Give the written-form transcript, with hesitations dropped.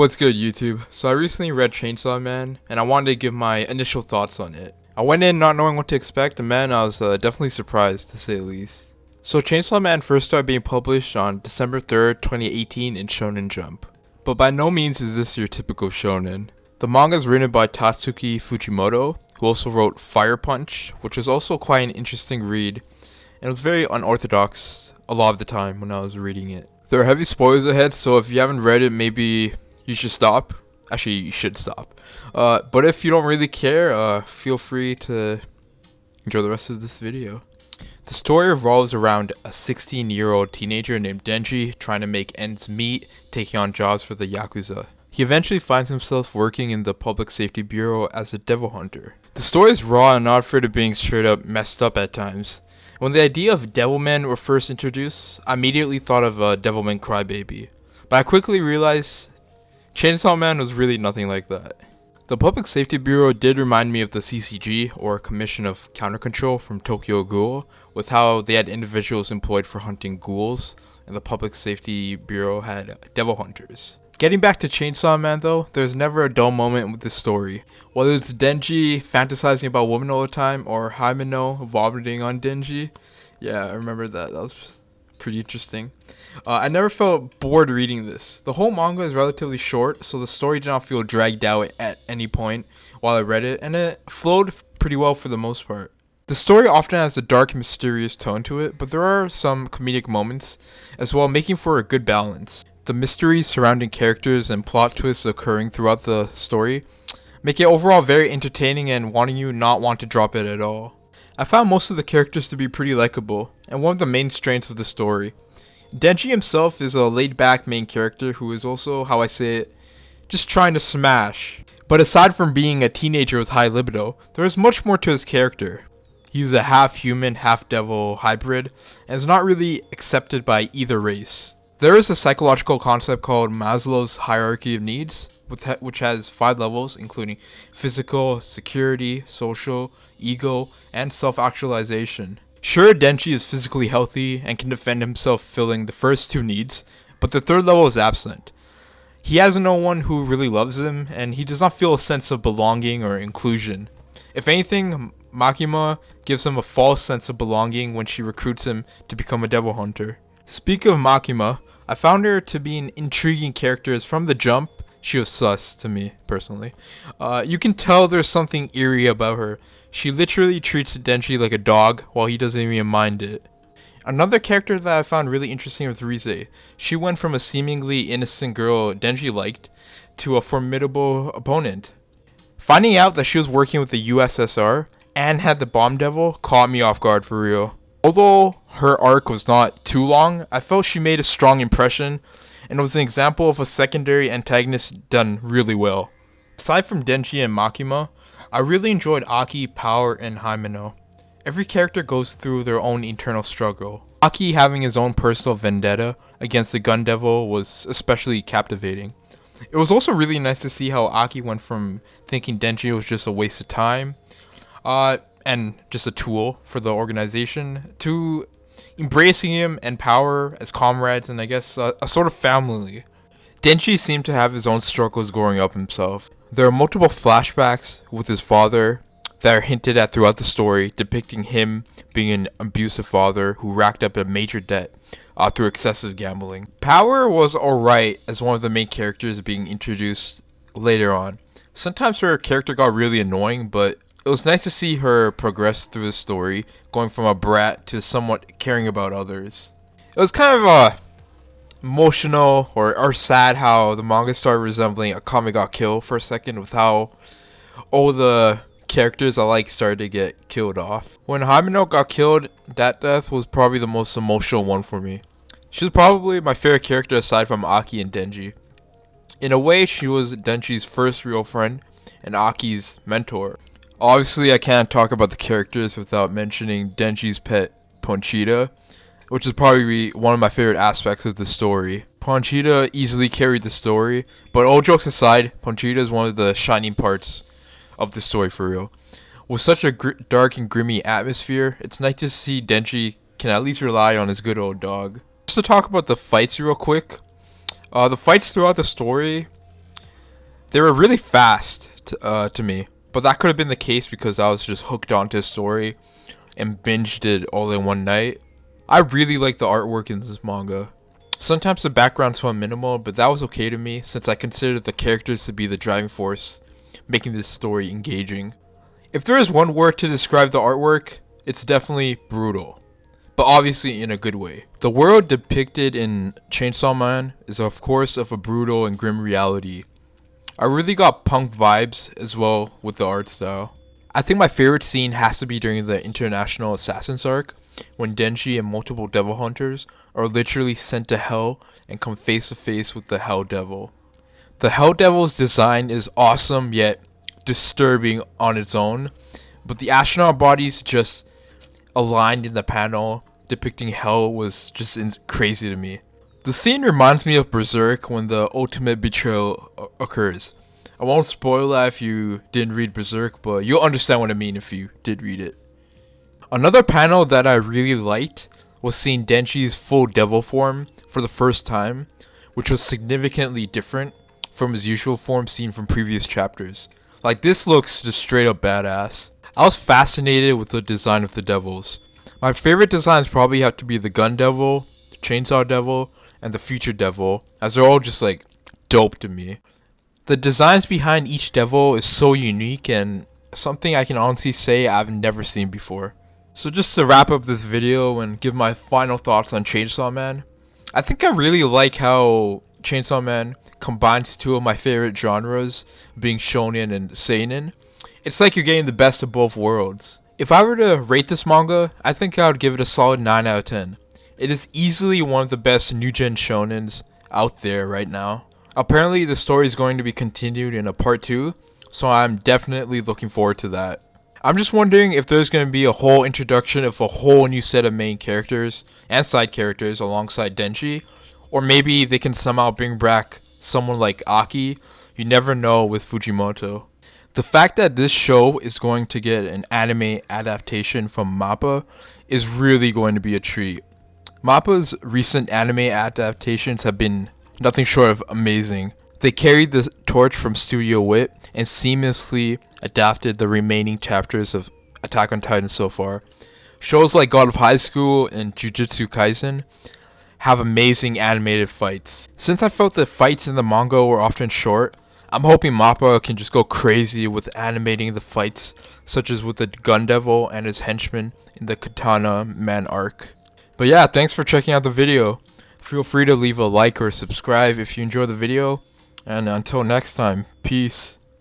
What's good, YouTube? So I recently read Chainsaw Man, and I wanted to give my initial thoughts on it. I went in not knowing what to expect, and man, I was definitely surprised, to say the least. So Chainsaw Man first started being published on December 3rd, 2018 in Shonen Jump. But by no means is this your typical shonen. The manga is written by Tatsuki Fujimoto, who also wrote Fire Punch, which was also quite an interesting read, and it was very unorthodox a lot of the time when I was reading it. There are heavy spoilers ahead, so if you haven't read it, maybe you should stop. Actually, you should stop. But if you don't really care, feel free to enjoy the rest of this video. The story revolves around a 16-year-old teenager named Denji trying to make ends meet, taking on jobs for the Yakuza. He eventually finds himself working in the Public Safety Bureau as a devil hunter. The story is raw and not afraid of being straight up messed up at times. When the idea of Devilman were first introduced, I immediately thought of Devilman Crybaby. But I quickly realized Chainsaw Man was really nothing like that. The Public Safety Bureau did remind me of the CCG, or Commission of Counter Control from Tokyo Ghoul, with how they had individuals employed for hunting ghouls, and the Public Safety Bureau had devil hunters. Getting back to Chainsaw Man though, there's never a dull moment with this story. Whether it's Denji fantasizing about women all the time, or Himeno vomiting on Denji. Yeah, I remember that. That was pretty interesting. I never felt bored reading this. The whole manga is relatively short, so the story did not feel dragged out at any point while I read it, and it flowed pretty well for the most part. The story often has a dark, mysterious tone to it, but there are some comedic moments as well, making for a good balance. The mysteries surrounding characters and plot twists occurring throughout the story make it overall very entertaining and wanting you not want to drop it at all. I found most of the characters to be pretty likable, and one of the main strengths of the story. Denji himself is a laid-back main character who is also, how I say it, just trying to smash. But aside from being a teenager with high libido, there is much more to his character. He's a half-human, half-devil hybrid, and is not really accepted by either race. There is a psychological concept called Maslow's hierarchy of needs, which has 5 levels, including physical, security, social, ego, and self-actualization. Sure, Denji is physically healthy and can defend himself filling the first 2 needs, but the 3rd level is absent. He has no one who really loves him, and he does not feel a sense of belonging or inclusion. If anything, Makima gives him a false sense of belonging when she recruits him to become a devil hunter. Speaking of Makima, I found her to be an intriguing character as from the jump, she was sus to me, personally. You can tell there's something eerie about her. She literally treats Denji like a dog while he doesn't even mind it. Another character that I found really interesting was Rize. She went from a seemingly innocent girl Denji liked to a formidable opponent. Finding out that she was working with the USSR and had the bomb devil caught me off guard for real. Although her arc was not too long, I felt she made a strong impression and was an example of a secondary antagonist done really well. Aside from Denji and Makima, I really enjoyed Aki, Power, and Himeno. Every character goes through their own internal struggle. Aki having his own personal vendetta against the Gun Devil was especially captivating. It was also really nice to see how Aki went from thinking Denji was just a waste of time, and just a tool for the organization, to embracing him and Power as comrades and I guess a sort of family. Denji seemed to have his own struggles growing up himself. There are multiple flashbacks with his father that are hinted at throughout the story, depicting him being an abusive father who racked up a major debt through excessive gambling. Power was alright as one of the main characters being introduced later on. Sometimes her character got really annoying, but it was nice to see her progress through the story, going from a brat to somewhat caring about others. It was kind of emotional or sad how the manga started resembling a Kami got killed for a second, with how all the characters I like started to get killed off. When Himeno got killed, that death was probably the most emotional one for me. She was probably my favorite character aside from Aki and Denji. In a way, she was Denji's first real friend and Aki's mentor. Obviously, I can't talk about the characters without mentioning Denji's pet, Ponchita, which is probably one of my favorite aspects of the story. Ponchita easily carried the story, but all jokes aside, Ponchita is one of the shining parts of the story for real. With such a dark and grimy atmosphere, it's nice to see Denji can at least rely on his good old dog. Just to talk about the fights real quick, the fights throughout the story They were really fast to me, but that could have been the case because I was just hooked onto the story and binged it all in one night. I really like the artwork in this manga. Sometimes the background's felt minimal, but that was okay to me since I considered the characters to be the driving force, making this story engaging. If there is one word to describe the artwork, it's definitely brutal, but obviously in a good way. The world depicted in Chainsaw Man is of course of a brutal and grim reality. I really got punk vibes as well with the art style. I think my favorite scene has to be during the International Assassins arc, when Denji and multiple devil hunters are literally sent to hell and come face to face with the Hell Devil. The Hell Devil's design is awesome yet disturbing on its own, but the astronaut bodies just aligned in the panel depicting hell was just crazy to me. The scene reminds me of Berserk when the ultimate betrayal occurs. I won't spoil that if you didn't read Berserk, but you'll understand what I mean if you did read it. Another panel that I really liked was seeing Denji's full devil form for the first time, which was significantly different from his usual form seen from previous chapters. Like, this looks just straight up badass. I was fascinated with the design of the devils. My favorite designs probably have to be the Gun Devil, the Chainsaw Devil, and the Future Devil, as they're all just like dope to me. The designs behind each devil is so unique and something I can honestly say I've never seen before. So just to wrap up this video and give my final thoughts on Chainsaw Man, I think I really like how Chainsaw Man combines two of my favorite genres, being shonen and seinen. It's like you're getting the best of both worlds. If I were to rate this manga, I think I would give it a solid 9 out of 10. It is easily one of the best new gen shonens out there right now. Apparently the story is going to be continued in a part 2, so I'm definitely looking forward to that. I'm just wondering if there's going to be a whole introduction of a whole new set of main characters and side characters alongside Denji, or maybe they can somehow bring back someone like Aki. You never know with Fujimoto. The fact that this show is going to get an anime adaptation from MAPPA is really going to be a treat. MAPPA's recent anime adaptations have been nothing short of amazing. They carried the torch from Studio Wit and seamlessly adapted the remaining chapters of Attack on Titan so far. Shows like God of High School and Jujutsu Kaisen have amazing animated fights. Since I felt the fights in the manga were often short, I'm hoping MAPPA can just go crazy with animating the fights, such as with the Gun Devil and his henchmen in the Katana Man arc. But yeah, thanks for checking out the video. Feel free to leave a like or subscribe if you enjoyed the video. And until next time, peace.